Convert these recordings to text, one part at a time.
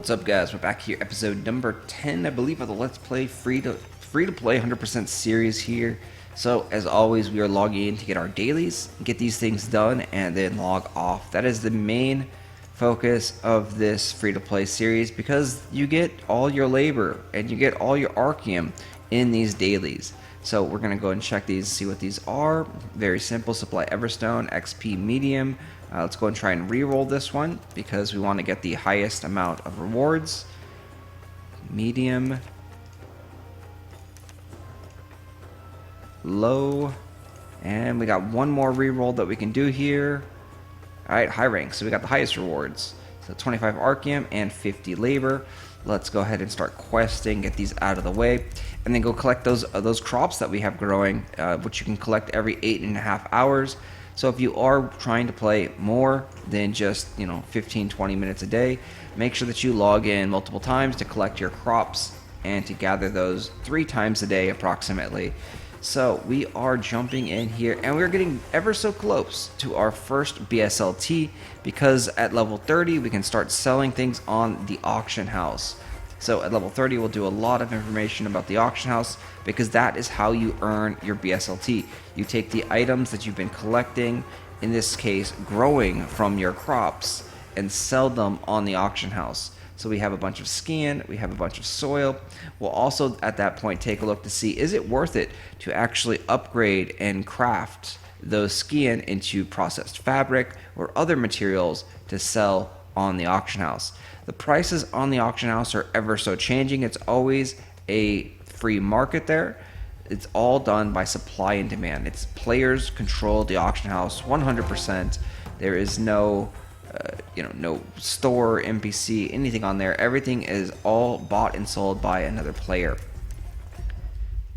What's up, guys? We're back here, episode number 10, I believe, of the Let's Play free to play 100% series here. So as always, we are logging in to get our dailies, get these things done, and then log off. That is the main focus of this free to play series, because you get all your labor and you get all your Archeum in these dailies. So we're gonna go and check these, see what these are. Very simple: supply Everstone, XP medium. Let's go and try and re-roll this one because we want to get the highest amount of rewards. Medium, low, and we got one more re-roll that we can do here. Alright, high rank, so we got the highest rewards. So 25 Archeum and 50 labor. Let's go ahead and start questing, get these out of the way, and then go collect those crops that we have growing, which you can collect every 8.5 hours. So if you are trying to play more than just 15-20 minutes a day, make sure that you log in multiple times to collect your crops and to gather those 3 times a day approximately. So we are jumping in here, and we're getting ever so close to our first BSLT, because at level 30 we can start selling things on the auction house. So at level 30 we'll do a lot of information about the auction house, because that is how you earn your BSLT. You take the items that you've been collecting, in this case growing from your crops, and sell them on the auction house. So we have a bunch of skin, we have a bunch of soil. We'll also at that point take a look to see, is it worth it to actually upgrade and craft those skin into processed fabric or other materials to sell on the auction house. The prices on the auction house are ever so changing. It's always a free market there. It's all done by supply and demand. It's players control the auction house 100%. There is no no store, NPC, anything on there. Everything is all bought and sold by another player.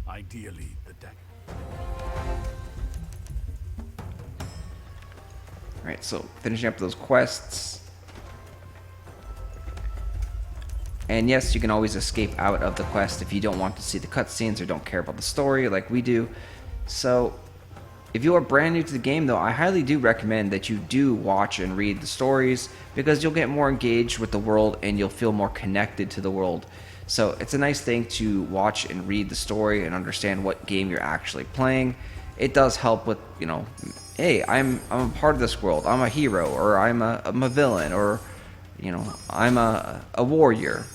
Ideally, the deck. Alright, so finishing up those quests. And yes, you can always escape out of the quest if you don't want to see the cutscenes or don't care about the story like we do. So if you are brand new to the game, though, I highly do recommend that you do watch and read the stories, because you'll get more engaged with the world and you'll feel more connected to the world. So it's a nice thing to watch and read the story and understand what game you're actually playing. It does help with, hey, I'm a part of this world. I'm a hero, or I'm a villain, or I'm a warrior.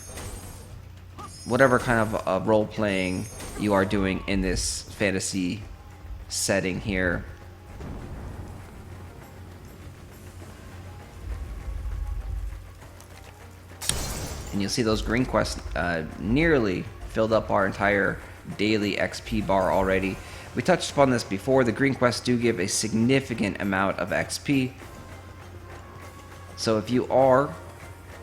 Whatever kind of role playing you are doing in this fantasy setting here. And you'll see those green quests nearly filled up our entire daily XP bar already. We touched upon this before. The green quests do give a significant amount of XP. So if you are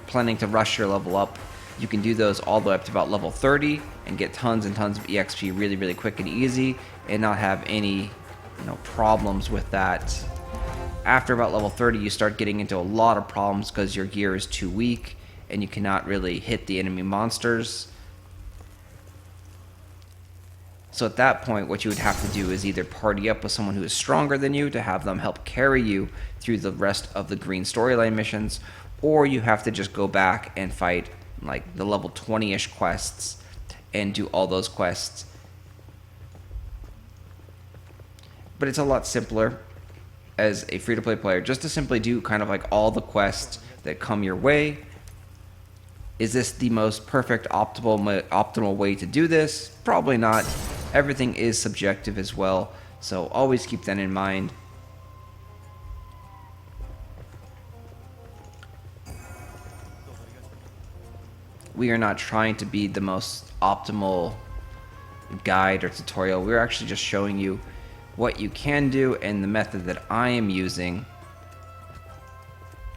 planning to rush your level up, you can do those all the way up to about level 30 and get tons and tons of EXP really quick and easy, and not have any problems with that. After about level 30 you start getting into a lot of problems because your gear is too weak and you cannot really hit the enemy monsters. So at that point, what you would have to do is either party up with someone who is stronger than you to have them help carry you through the rest of the green storyline missions, or you have to just go back and fight like the level 20-ish quests and do all those quests. But it's a lot simpler as a free-to-play player just to simply do kind of like all the quests that come your way. Is this the most perfect optimal way to do this? Probably not. Everything is subjective as well, so always keep that in mind. We are not trying to be the most optimal guide or tutorial. We're actually just showing you what you can do and the method that I am using.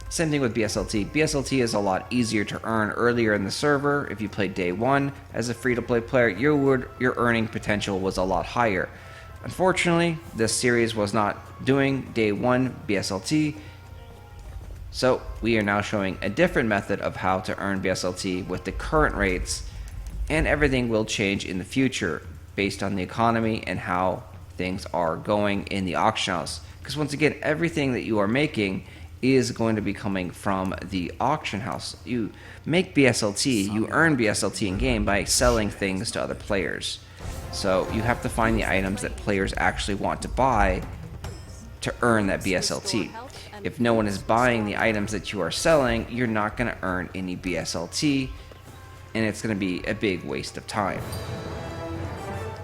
Same thing with BSLT. BSLT is a lot easier to earn earlier in the server. If you played day 1 as a free-to-play player, your earning potential was a lot higher. Unfortunately, this series was not doing day 1 BSLT, so we are now showing a different method of how to earn BSLT with the current rates, and everything will change in the future based on the economy and how things are going in the auction house. Because once again, everything that you are making is going to be coming from the auction house. You make BSLT, you earn BSLT in game by selling things to other players. So you have to find the items that players actually want to buy to earn that BSLT. If no one is buying the items that you are selling, you're not going to earn any BSLT, and it's going to be a big waste of time.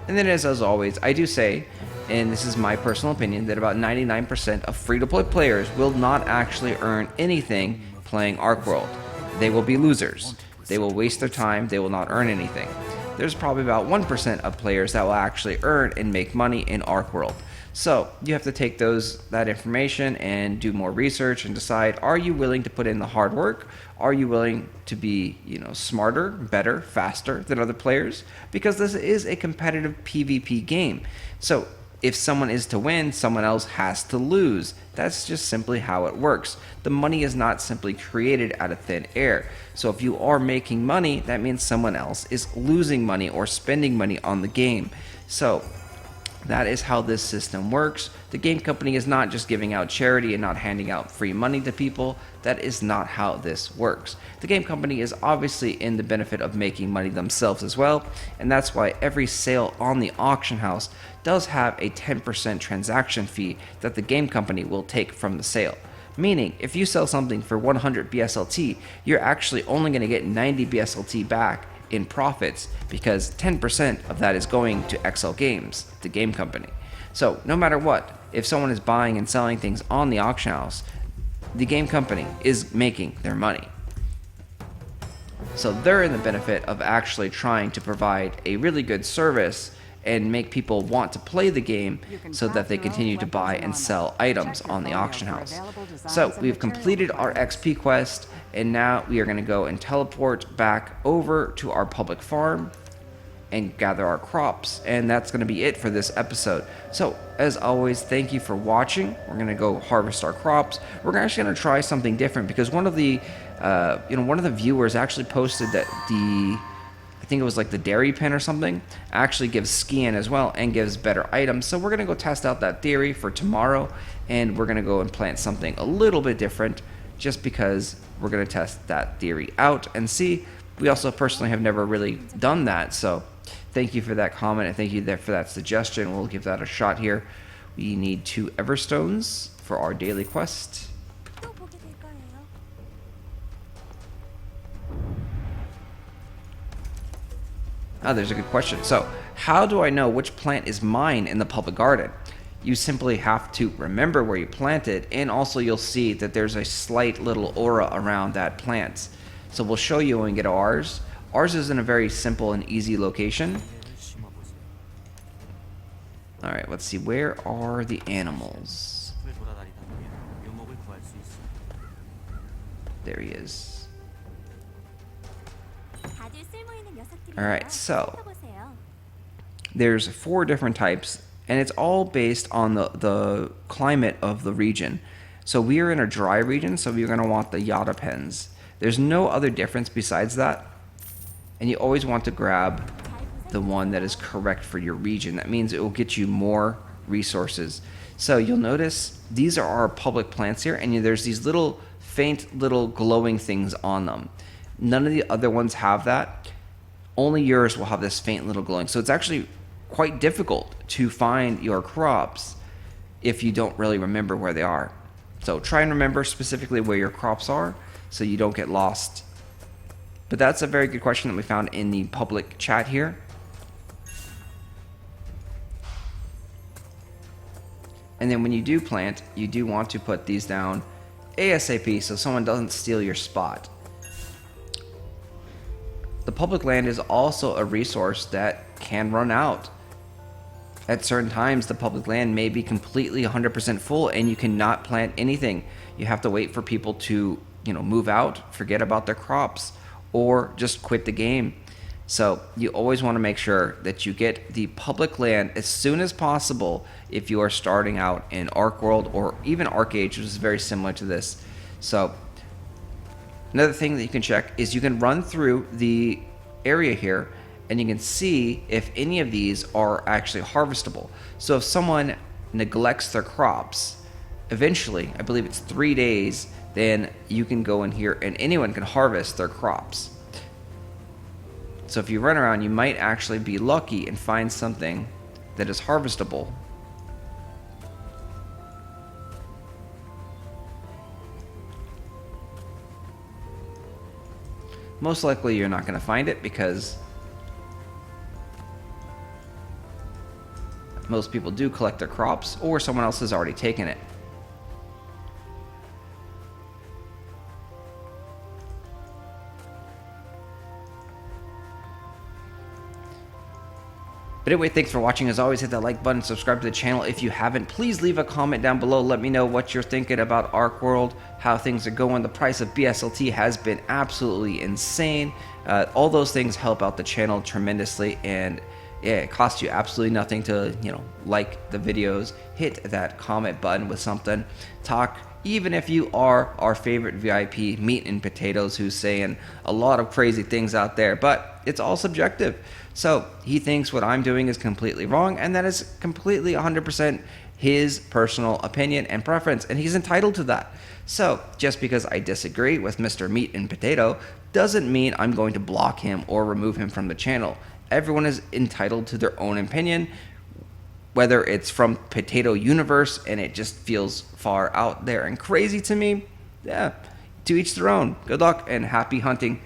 And then as always, I do say, and this is my personal opinion, that about 99% of free-to-play players will not actually earn anything playing Archeworld. They will be losers. They will waste their time. They will not earn anything. There's probably about 1% of players that will actually earn and make money in Archeworld. So you have to take that information and do more research and decide, are you willing to put in the hard work? Are you willing to be, smarter, better, faster than other players? Because this is a competitive PvP game. So if someone is to win, someone else has to lose. That's just simply how it works. The money is not simply created out of thin air. So if you are making money, that means someone else is losing money or spending money on the game. So that is how this system works. The game company is not just giving out charity and not handing out free money to people. That is not how this works. The game company is obviously in the benefit of making money themselves as well, and that's why every sale on the auction house does have a 10% transaction fee that the game company will take from the sale. Meaning, if you sell something for 100 BSLT, you're actually only going to get 90 BSLT back in profits, because 10% of that is going to XL Games, the game company. So no matter what, if someone is buying and selling things on the auction house, the game company is making their money. So they're in the benefit of actually trying to provide a really good service and make people want to play the game so that they continue to buy and sell items on the auction house. So we've completed our XP quest, and now we are going to go and teleport back over to our public farm and gather our crops, and that's going to be it for this episode. So as always, thank you for watching. We're going to go harvest our crops. We're actually going to try something different, because one of the viewers actually posted that I think it was like the dairy pen or something, actually gives skin as well and gives better items. So we're going to go test out that theory for tomorrow, and we're going to go and plant something a little bit different just because we're going to test that theory out and see. We also personally have never really done that, so thank you for that comment and thank you for that suggestion. We'll give that a shot here. We need 2 Everstones for our daily quest. Oh, there's a good question. So, how do I know which plant is mine in the public garden? You simply have to remember where you planted, and also you'll see that there's a slight little aura around that plant. So we'll show you when we get ours. Ours is in a very simple and easy location. Alright, let's see. Where are the animals? There he is. Alright, so there's 4 different types, and it's all based on the climate of the region. So we are in a dry region, so we're going to want the Yada pens. There's no other difference besides that, and you always want to grab the one that is correct for your region. That means it will get you more resources. So you'll notice these are our public plants here, and there's these little faint little glowing things on them. None of the other ones have that. Only yours will have this faint little glowing. So it's actually quite difficult to find your crops if you don't really remember where they are. So try and remember specifically where your crops are so you don't get lost. But that's a very good question that we found in the public chat here. And then when you do plant, you do want to put these down ASAP so someone doesn't steal your spot. The public land is also a resource that can run out. At certain times, the public land may be completely 100% full and you cannot plant anything. You have to wait for people to, move out, forget about their crops, or just quit the game. So you always want to make sure that you get the public land as soon as possible if you are starting out in Archeworld or even Arcade, which is very similar to this. So another thing that you can check is you can run through the area here and you can see if any of these are actually harvestable. So if someone neglects their crops, eventually, I believe it's 3 days, then you can go in here and anyone can harvest their crops. So if you run around, you might actually be lucky and find something that is harvestable. Most likely you're not going to find it because most people do collect their crops or someone else has already taken it. But anyway, thanks for watching. As always, hit that like button, subscribe to the channel if you haven't. Please leave a comment down below. Let me know what you're thinking about Archeworld, how things are going. The price of BSLT has been absolutely insane. All those things help out the channel tremendously, and yeah, it costs you absolutely nothing to, like the videos, hit that comment button with something, talk. Even if you are our favorite VIP, Meat and Potatoes, who's saying a lot of crazy things out there, but it's all subjective. So he thinks what I'm doing is completely wrong, and that is completely 100% his personal opinion and preference, and he's entitled to that. So just because I disagree with Mr. Meat and Potato doesn't mean I'm going to block him or remove him from the channel. Everyone is entitled to their own opinion, whether it's from Potato Universe and it just feels far out there and crazy to me. Yeah, to each their own. Good luck and happy hunting.